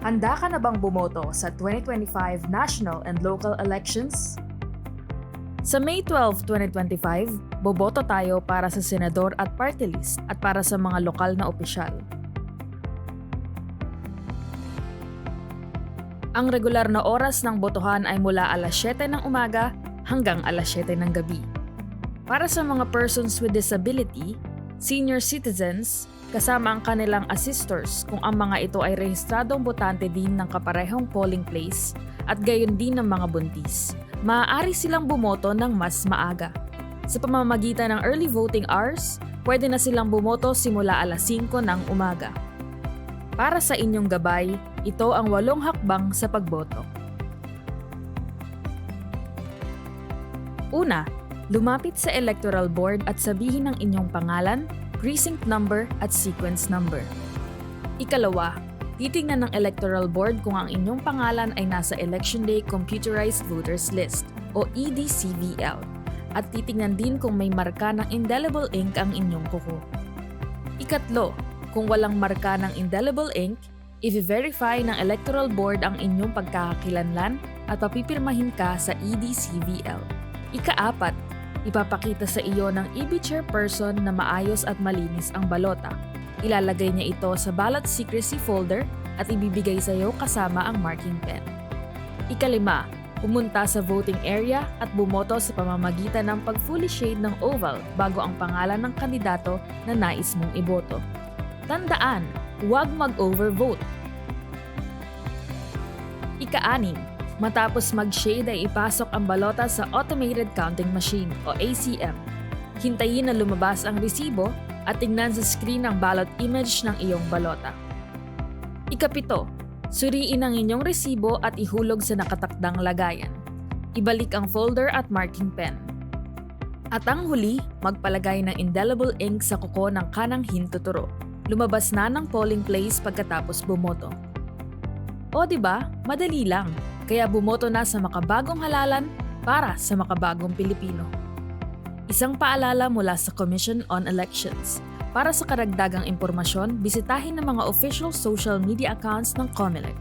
Handa ka na bang bumoto sa 2025 national and local elections? Sa May 12, 2025, boboto tayo para sa senador at party list at para sa mga lokal na opisyal. Ang regular na oras ng botohan ay mula alas 7 ng umaga hanggang alas 7 ng gabi. Para sa mga persons with disability, senior citizens, kasama ang kanilang assistors kung ang mga ito ay rehistradong botante din ng kaparehong polling place at gayon din ng mga buntis, maaari silang bumoto ng mas maaga. Sa pamamagitan ng early voting hours, pwede na silang bumoto simula alas 5 ng umaga. Para sa inyong gabay, ito ang 8 hakbang sa pagboto. Una, lumapit sa Electoral Board at sabihin ang inyong pangalan, precinct number at sequence number. Ikalawa, titingnan ng Electoral Board kung ang inyong pangalan ay nasa Election Day Computerized Voters List o EDCVL at titingnan din kung may marka ng indelible ink ang inyong kuko. Ikatlo, kung walang marka ng indelible ink, i-verify ng Electoral Board ang inyong pagkakakilanlan at papipirmahin ka sa EDCVL. Ikaapat, ipapakita sa iyo ng EB chairperson na maayos at malinis ang balota. Ilalagay niya ito sa ballot secrecy folder at ibibigay sa iyo kasama ang marking pen. Ikalima, pumunta sa voting area at bumoto sa pamamagitan ng pag-fully shade ng oval bago ang pangalan ng kandidato na nais mong iboto. Tandaan, huwag mag-overvote. Ika-6, matapos mag-shade ay ipasok ang balota sa Automated Counting Machine o ACM. Hintayin na lumabas ang resibo at tingnan sa screen ang ballot image ng iyong balota. Ika-7, suriin ang inyong resibo at ihulog sa nakatakdang lagayan. Ibalik ang folder at marking pen. At ang huli, magpalagay ng indelible ink sa kuko ng kanang hintuturo. Lumabas na ng polling place pagkatapos bumoto. O diba, madali lang. Kaya bumoto na sa makabagong halalan para sa makabagong Pilipino. Isang paalala mula sa Commission on Elections. Para sa karagdagang impormasyon, bisitahin ang mga official social media accounts ng COMELEC.